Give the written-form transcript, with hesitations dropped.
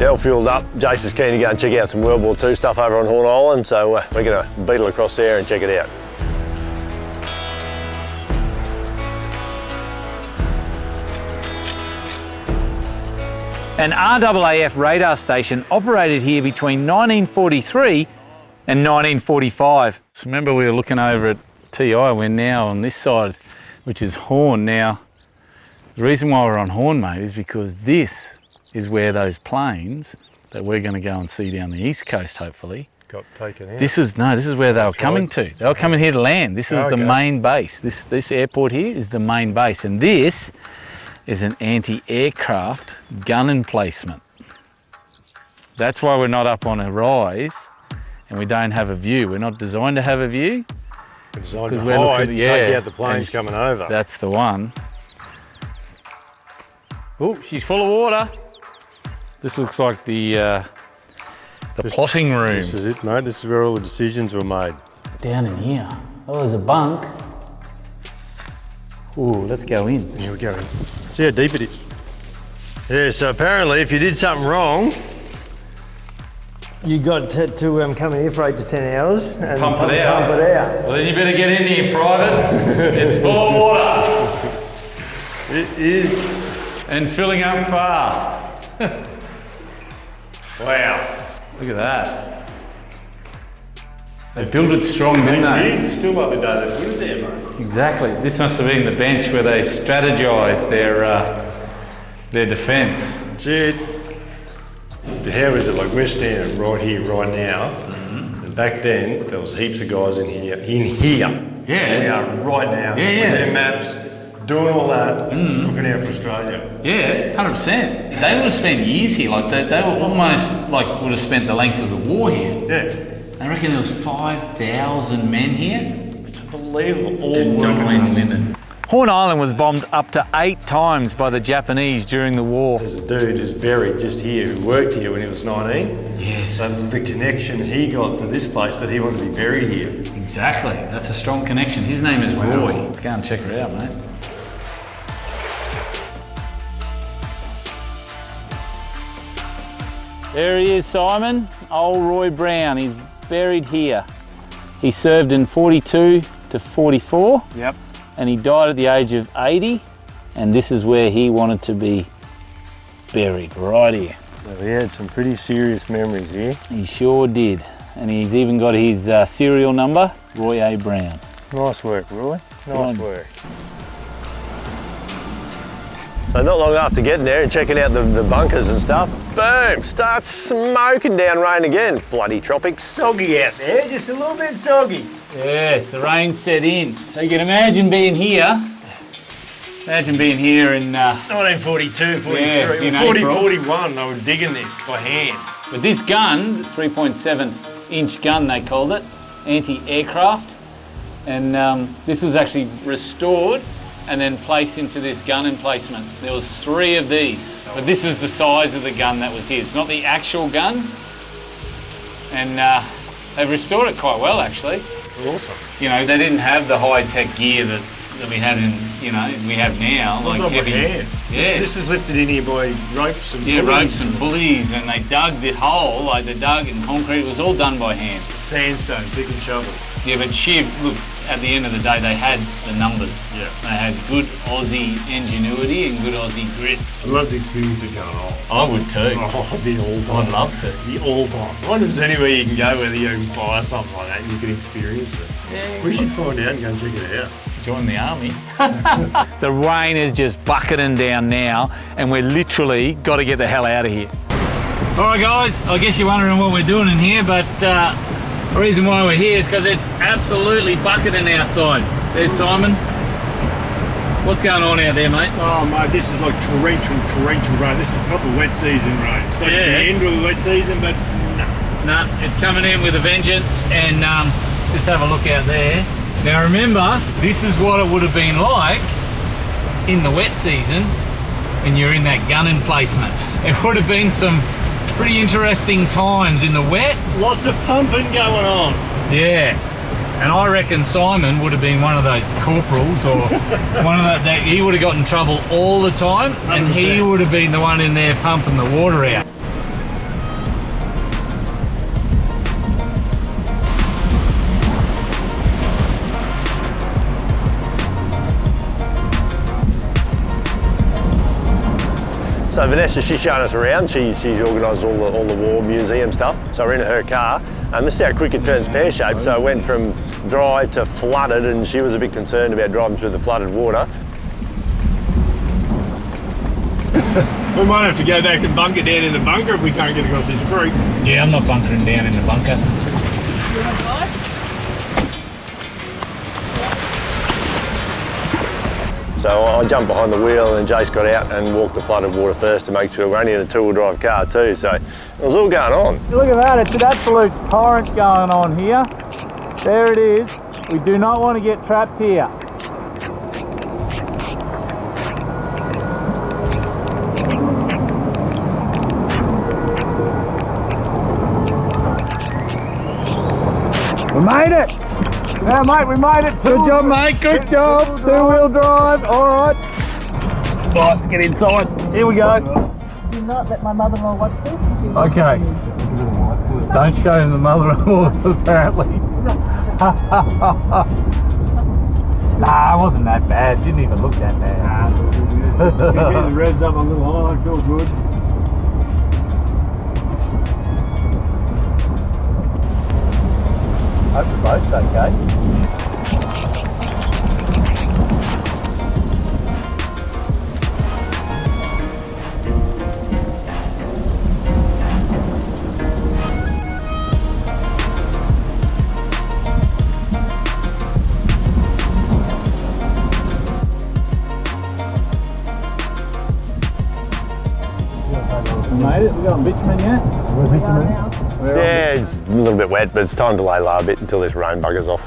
Yeah, all fueled up. Jace is keen to go and check out some World War II stuff over on Horn Island, so we're going to beetle across there and check it out. An RAAF radar station operated here between 1943 and 1945. So remember we were looking over at TI, we're now on this side, which is Horn. Now, the reason why we're on Horn, mate, is because this is where those planes that we're going to go and see down the east coast, hopefully, Got taken out. this is where they were coming to. They were coming here to land. This is the main base. This airport here is the main base, and this is an anti-aircraft gun emplacement. That's why we're not up on a rise and we don't have a view. We're not designed to have a view. We're designed to hide, take out the planes coming over. That's the one. Oh, she's full of water. This looks like the plotting room. This is it, mate. This is where all the decisions were made. Down in here. Oh, there's a bunk. Ooh, let's go in. Here we go. See how deep it is. Yeah, so apparently if you did something wrong, you got to come in here for 8 to 10 hours and pump it out. Well, then you better get in here, Private. It's full of water. It is. And filling up fast. Wow. Look at that. They built it strong, didn't they? Still like the day they put it there, mate. Exactly. This must have been the bench where they strategised their defence. That's it. But how is it? Like we're standing right here, right now, and back then there was heaps of guys in here. Yeah. We are right now. Yeah. With their maps, doing all that, looking out for Australia. Yeah, 100%. They would have spent years here. Like they were almost like would have spent the length of the war here. Yeah. I reckon there was 5,000 men here. It's unbelievable. All And working 9 us. women. Horn Island was bombed up to 8 times by the Japanese during the war. There's a dude who's buried just here who worked here when he was 19. Yes. So the connection he got to this place that he wanted to be buried here. Exactly. That's a strong connection. His name is Roy. Let's go and check her out, mate. There he is, Simon. Old Roy Brown. He's buried here. He served in 42 to 44. Yep. And he died at the age of 80. And this is where he wanted to be buried, right here. So he had some pretty serious memories here. He sure did. And he's even got his serial number, Roy A. Brown. Nice work, Roy. Nice on. work. So not long after getting there and checking out the bunkers and stuff, boom, starts smoking down rain again. Bloody tropics. Soggy out there, just a little bit soggy. Yes, the rain set in. So you can imagine being here. Imagine being here in... 1942, 43, Yeah, in 40, April. 41, they were digging this by hand. But this gun, 3.7 inch gun they called it, anti-aircraft. And this was actually restored and then placed into this gun emplacement. There was 3 of these, but this is the size of the gun that was here. It's not the actual gun, and they've restored it quite well actually. It's awesome. You know, they didn't have the high-tech gear that we had we have now. Like heavy. Hand. Yeah. This was lifted in here by ropes and Yeah, pulleys. ropes and pulleys, and they dug the hole, like they dug in concrete. It was all done by hand. Sandstone, pick and shovel. Yeah, but look, at the end of the day, they had the numbers. Yeah. They had good Aussie ingenuity and good Aussie grit. I'd love to experience it going on. I would too. Oh, the all time. I'd love to. The all time. I wonder if there's anywhere you can go where you can buy something like that and you can experience it. Yeah. We should find out and go and check it out. Join the army. The rain is just bucketing down now, and we're literally got to get the hell out of here. All right, guys, I guess you're wondering what we're doing in here, but the reason why we're here is because it's absolutely bucketing outside. There's Simon. What's going on out there, mate? Oh mate, this is like torrential rain. This is proper wet season rain. It's supposed to be the end of the wet season, but no. No, it's coming in with a vengeance, and just have a look out there. Now remember, this is what it would have been like in the wet season when you're in that gun emplacement. It would have been some pretty interesting times in the wet. Lots of pumping going on. Yes. And I reckon Simon would have been one of those corporals, or one of that he would have got in trouble all the time, and he 100%. would have been the one in there pumping the water out. So Vanessa, she's showing us around. She's organised all the war museum stuff. So we're in her car, and this is how quick it turns pear-shaped. So it went from dry to flooded, and she was a bit concerned about driving through the flooded water. We might have to go back and bunker down in the bunker if we can't get across this creek. Yeah, I'm not bunkering down in the bunker. So I jumped behind the wheel, and Jace got out and walked the flooded water first to make sure we're only in a two-wheel drive car too. So it was all going on. Look at that, it's an absolute torrent going on here. There it is. We do not want to get trapped here. We made it! Yeah, mate, we made it. Good job, mate. Good job. Two-wheel drive. All right. Right, get inside. Here we go. Do not let my mother-in-law watch this. Okay. Don't show him the mother-in-law, apparently. Nah, it wasn't that bad. Didn't even look that bad. The red's up a little high, feels good. Hope the boat's okay. We made it. We got on bitumen yet? Yeah, it's a little bit wet, but it's time to lay low a bit until this rain buggers off.